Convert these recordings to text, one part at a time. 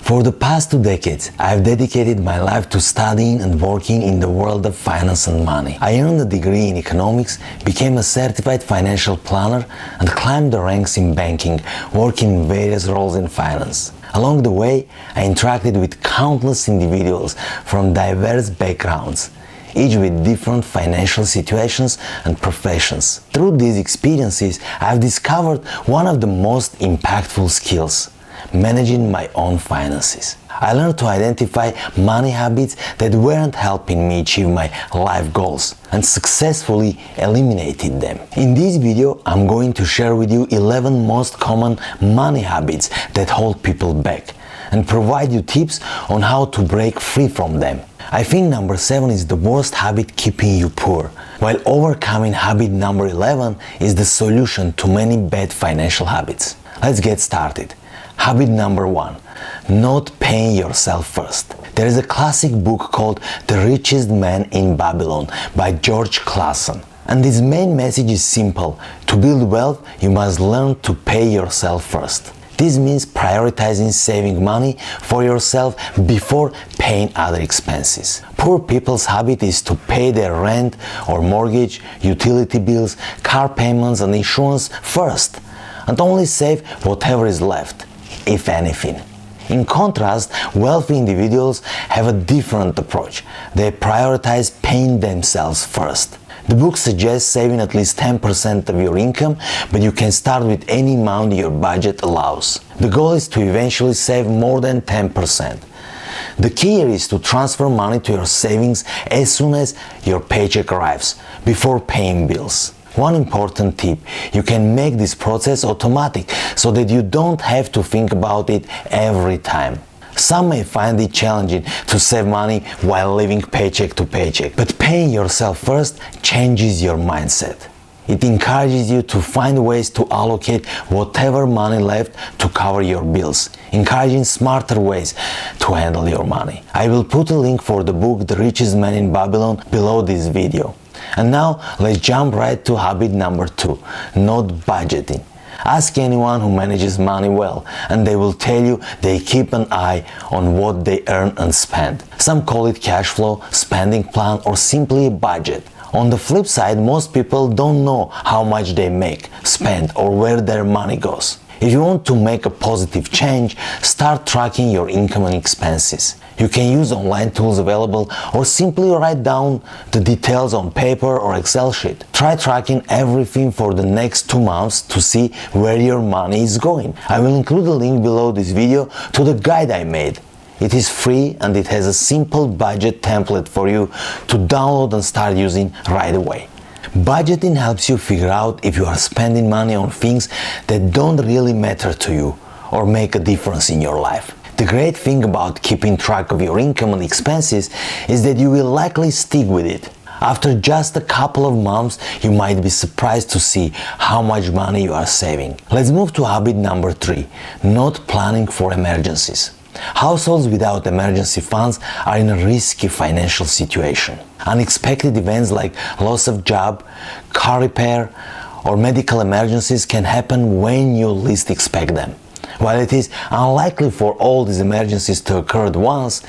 For the past 2 decades, I've dedicated my life to studying and working in the world of finance and money. I earned a degree in economics, became a certified financial planner, and climbed the ranks in banking, working in various roles in finance. Along the way, I interacted with countless individuals from diverse backgrounds, each with different financial situations and professions. Through these experiences, I've discovered one of the most impactful skills: managing my own finances. I learned to identify money habits that weren't helping me achieve my life goals and successfully eliminated them. In this video, I'm going to share with you 11 most common money habits that hold people back and provide you tips on how to break free from them. I think number 7 is the worst habit keeping you poor, while overcoming habit number 11 is the solution to many bad financial habits. Let's get started. Habit number 1. Not paying yourself first. There is a classic book called The Richest Man in Babylon by George Clason. And its main message is simple. To build wealth, you must learn to pay yourself first. This means prioritizing saving money for yourself before paying other expenses. Poor people's habit is to pay their rent or mortgage, utility bills, car payments and insurance first, and only save whatever is left, if anything. In contrast, wealthy individuals have a different approach. They prioritize paying themselves first. The book suggests saving at least 10% of your income, but you can start with any amount your budget allows. The goal is to eventually save more than 10%. The key here is to transfer money to your savings as soon as your paycheck arrives, before paying bills. One important tip: you can make this process automatic so that you don't have to think about it every time. Some may find it challenging to save money while living paycheck to paycheck, but paying yourself first changes your mindset. It encourages you to find ways to allocate whatever money left to cover your bills, encouraging smarter ways to handle your money. I will put a link for the book The Richest Man in Babylon below this video. And now let's jump right to habit number 2, not budgeting. Ask anyone who manages money well, and they will tell you they keep an eye on what they earn and spend. Some call it cash flow, spending plan, or simply a budget. On the flip side, most people don't know how much they make, spend, or where their money goes. If you want to make a positive change, start tracking your income and expenses. You can use online tools available or simply write down the details on paper or Excel sheet. Try tracking everything for the next 2 months to see where your money is going. I will include a link below this video to the guide I made. It is free and it has a simple budget template for you to download and start using right away. Budgeting helps you figure out if you are spending money on things that don't really matter to you or make a difference in your life. The great thing about keeping track of your income and expenses is that you will likely stick with it. After just a couple of months, you might be surprised to see how much money you are saving. Let's move to habit number 3, not planning for emergencies. Households without emergency funds are in a risky financial situation. Unexpected events like loss of job, car repair, or medical emergencies can happen when you least expect them. While it is unlikely for all these emergencies to occur at once,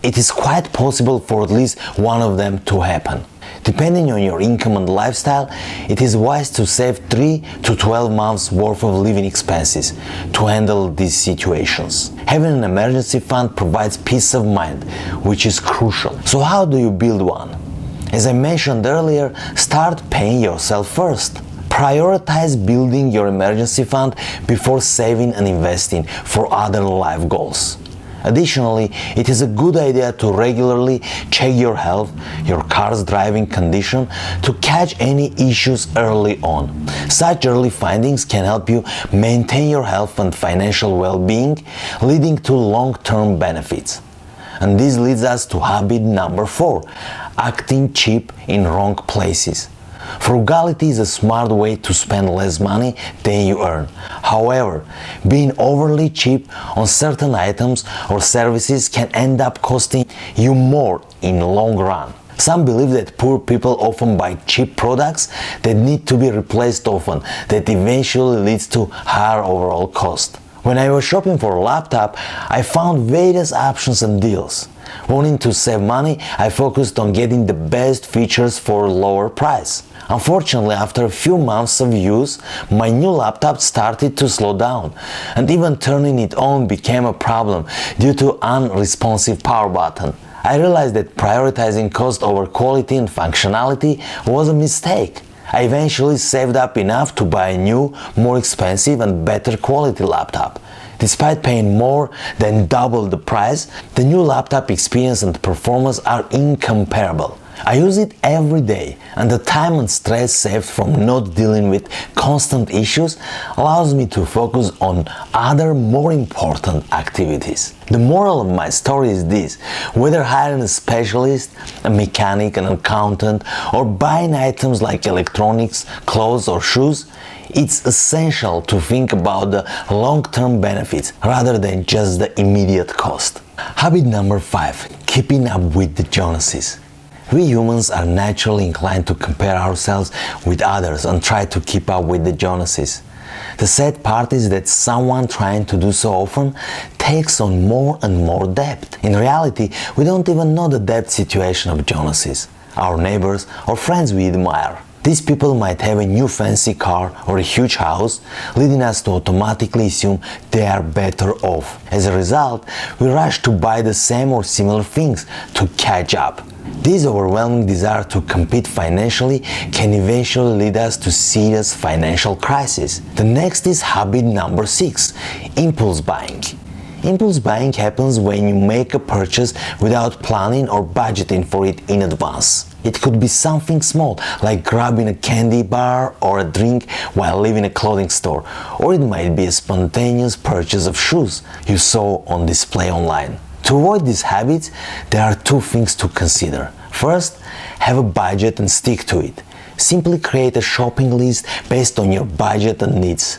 it is quite possible for at least one of them to happen. Depending on your income and lifestyle, it is wise to save 3 to 12 months worth of living expenses to handle these situations. Having an emergency fund provides peace of mind, which is crucial. So how do you build one? As I mentioned earlier, start paying yourself first. Prioritize building your emergency fund before saving and investing for other life goals. Additionally, it is a good idea to regularly check your health, your car's driving condition, to catch any issues early on. Such early findings can help you maintain your health and financial well-being, leading to long-term benefits. And this leads us to habit number 4, acting cheap in wrong places. Frugality is a smart way to spend less money than you earn. However, being overly cheap on certain items or services can end up costing you more in the long run. Some believe that poor people often buy cheap products that need to be replaced often, that eventually leads to higher overall cost. When I was shopping for a laptop, I found various options and deals. Wanting to save money, I focused on getting the best features for a lower price. Unfortunately, after a few months of use, my new laptop started to slow down, and even turning it on became a problem due to unresponsive power button. I realized that prioritizing cost over quality and functionality was a mistake. I eventually saved up enough to buy a new, more expensive and better quality laptop. Despite paying more than double the price, the new laptop experience and performance are incomparable. I use it every day, and the time and stress saved from not dealing with constant issues allows me to focus on other more important activities. The moral of my story is this: whether hiring a specialist, a mechanic, an accountant, or buying items like electronics, clothes, or shoes, it's essential to think about the long-term benefits rather than just the immediate cost. Habit number 5. Keeping up with the Jonases. We humans are naturally inclined to compare ourselves with others and try to keep up with the Jonases. The sad part is that someone trying to do so often takes on more and more debt. In reality, we don't even know the debt situation of Jonases, our neighbors or friends we admire. These people might have a new fancy car or a huge house, leading us to automatically assume they are better off. As a result, we rush to buy the same or similar things to catch up. This overwhelming desire to compete financially can eventually lead us to serious financial crisis. The next is habit number 6, impulse buying. Impulse buying happens when you make a purchase without planning or budgeting for it in advance. It could be something small, like grabbing a candy bar or a drink while leaving a clothing store, or it might be a spontaneous purchase of shoes you saw on display online. To avoid these habits, there are 2 things to consider. First, have a budget and stick to it. Simply create a shopping list based on your budget and needs.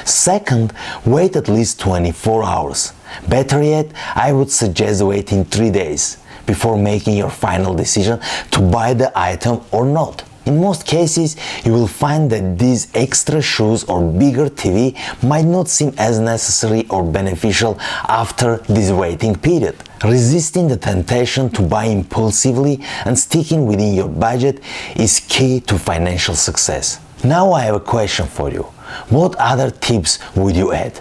Second, wait at least 24 hours. Better yet, I would suggest waiting 3 days before making your final decision to buy the item or not. In most cases, you will find that these extra shoes or bigger TV might not seem as necessary or beneficial after this waiting period. Resisting the temptation to buy impulsively and sticking within your budget is key to financial success. Now I have a question for you. What other tips would you add?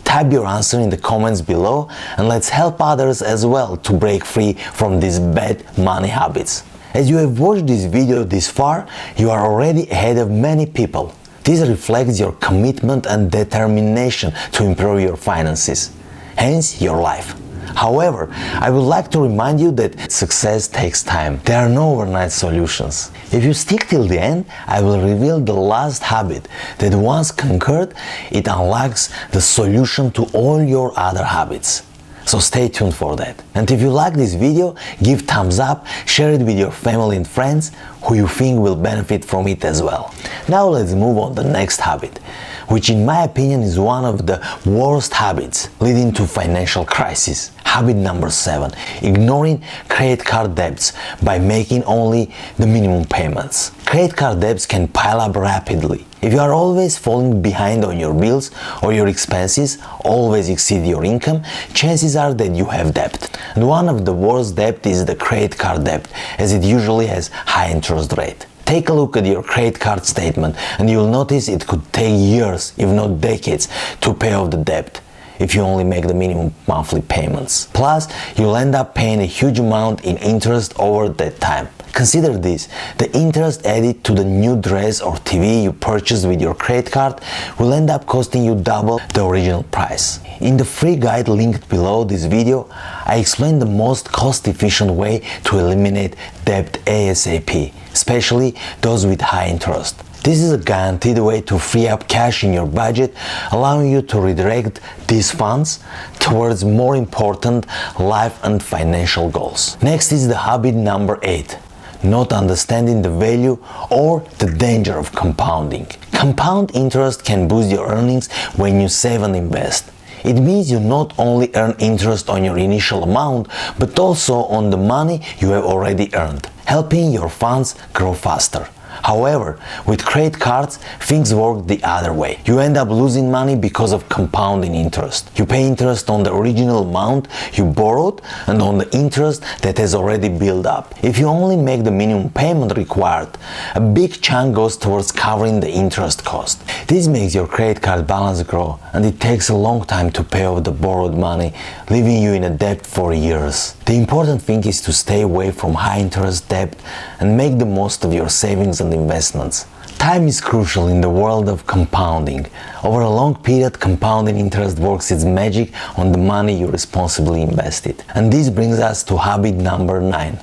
Type your answer in the comments below and let's help others as well to break free from these bad money habits. As you have watched this video this far, you are already ahead of many people. This reflects your commitment and determination to improve your finances, hence your life. However, I would like to remind you that success takes time. There are no overnight solutions. If you stick till the end, I will reveal the last habit that once conquered, it unlocks the solution to all your other habits. So stay tuned for that. And if you like this video, give thumbs up, share it with your family and friends who you think will benefit from it as well. Now let's move on to the next habit, which in my opinion is one of the worst habits leading to financial crisis. Habit number 7, ignoring credit card debts by making only the minimum payments. Credit card debts can pile up rapidly. If you are always falling behind on your bills or your expenses always exceed your income, chances are that you have debt. And one of the worst debt is the credit card debt, as it usually has high interest rate. Take a look at your credit card statement and you'll notice it could take years, if not decades, to pay off the debt if you only make the minimum monthly payments. Plus, you'll end up paying a huge amount in interest over that time. Consider this: the interest added to the new dress or TV you purchased with your credit card will end up costing you double the original price. In the free guide linked below this video, I explain the most cost-efficient way to eliminate debt ASAP, especially those with high interest. This is a guaranteed way to free up cash in your budget, allowing you to redirect these funds towards more important life and financial goals. Next is the habit number 8, not understanding the value or the danger of compounding. Compound interest can boost your earnings when you save and invest. It means you not only earn interest on your initial amount, but also on the money you have already earned, helping your funds grow faster. However, with credit cards, things work the other way. You end up losing money because of compounding interest. You pay interest on the original amount you borrowed and on the interest that has already built up. If you only make the minimum payment required, a big chunk goes towards covering the interest cost. This makes your credit card balance grow, and it takes a long time to pay off the borrowed money, leaving you in a debt for years. The important thing is to stay away from high interest debt and make the most of your savings and investments. Time is crucial in the world of compounding. Over a long period, compounding interest works its magic on the money you responsibly invested. And this brings us to habit number 9.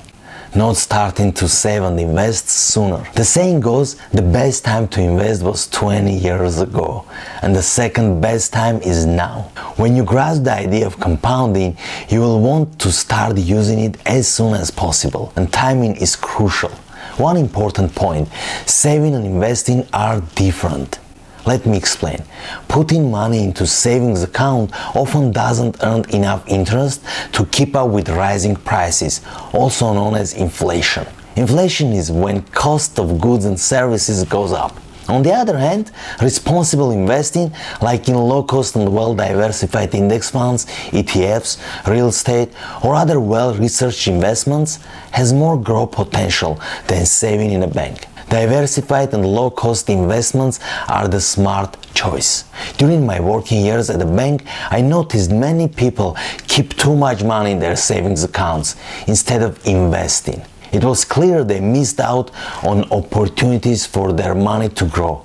Not starting to save and invest sooner. The saying goes, the best time to invest was 20 years ago, and the second best time is now. When you grasp the idea of compounding, you will want to start using it as soon as possible, and timing is crucial. One important point, saving and investing are different. Let me explain. Putting money into savings account often doesn't earn enough interest to keep up with rising prices, also known as inflation. Inflation is when cost of goods and services goes up. On the other hand, responsible investing, like in low-cost and well-diversified index funds, ETFs, real estate, or other well-researched investments, has more growth potential than saving in a bank. Diversified and low-cost investments are the smart choice. During my working years at a bank, I noticed many people keep too much money in their savings accounts instead of investing. It was clear they missed out on opportunities for their money to grow.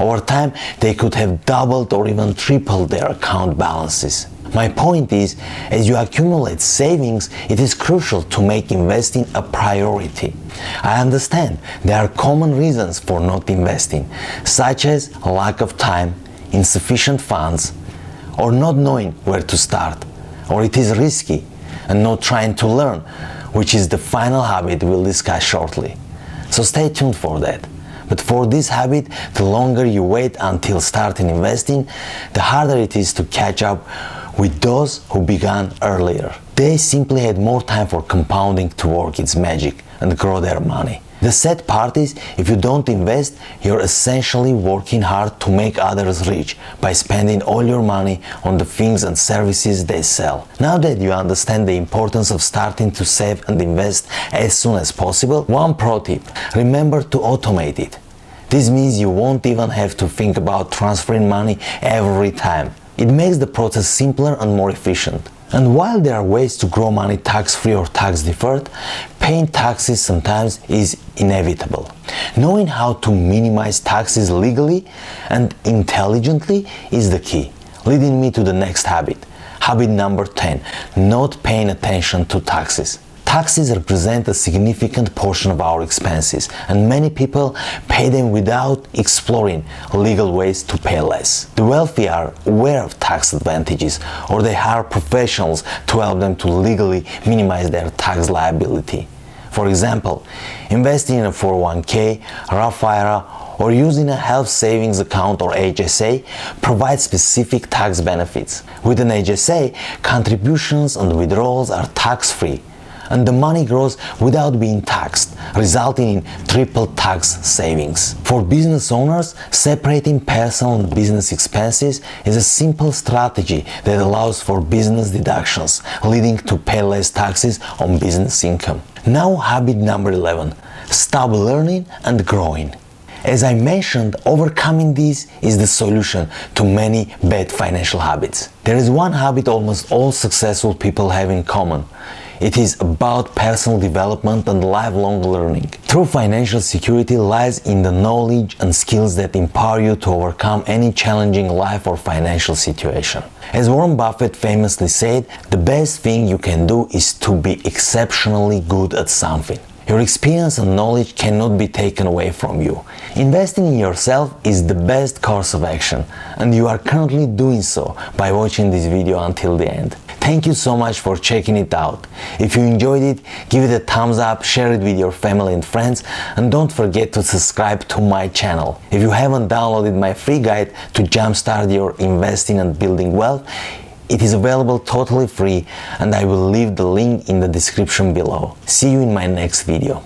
Over time, they could have doubled or even tripled their account balances. My point is, as you accumulate savings, it is crucial to make investing a priority. I understand there are common reasons for not investing, such as lack of time, insufficient funds, or not knowing where to start, or it is risky and not trying to learn, which is the final habit we'll discuss shortly. So stay tuned for that. But for this habit, the longer you wait until starting investing, the harder it is to catch up with those who began earlier. They simply had more time for compounding to work its magic and grow their money. The sad part is, if you don't invest, you're essentially working hard to make others rich by spending all your money on the things and services they sell. Now that you understand the importance of starting to save and invest as soon as possible, one pro tip: remember to automate it. This means you won't even have to think about transferring money every time. It makes the process simpler and more efficient. And while there are ways to grow money tax-free or tax-deferred, paying taxes sometimes is inevitable. Knowing how to minimize taxes legally and intelligently is the key, leading me to the next habit. Habit number 10, not paying attention to taxes. Taxes represent a significant portion of our expenses, and many people pay them without exploring legal ways to pay less. The wealthy are aware of tax advantages, or they hire professionals to help them to legally minimize their tax liability. For example, investing in a 401k, Roth IRA, or using a health savings account or HSA provides specific tax benefits. With an HSA, contributions and withdrawals are tax-free, and the money grows without being taxed, resulting in triple tax savings. For business owners, separating personal and business expenses is a simple strategy that allows for business deductions, leading to pay less taxes on business income. Now, habit number 11, stop learning and growing. As I mentioned, overcoming this is the solution to many bad financial habits. There is one habit almost all successful people have in common. It is about personal development and lifelong learning. True financial security lies in the knowledge and skills that empower you to overcome any challenging life or financial situation. As Warren Buffett famously said, the best thing you can do is to be exceptionally good at something. Your experience and knowledge cannot be taken away from you. Investing in yourself is the best course of action, and you are currently doing so by watching this video until the end. Thank you so much for checking it out. If you enjoyed it, give it a thumbs up, share it with your family and friends, and don't forget to subscribe to my channel. If you haven't downloaded my free guide to jumpstart your investing and building wealth, it is available totally free, and I will leave the link in the description below. See you in my next video.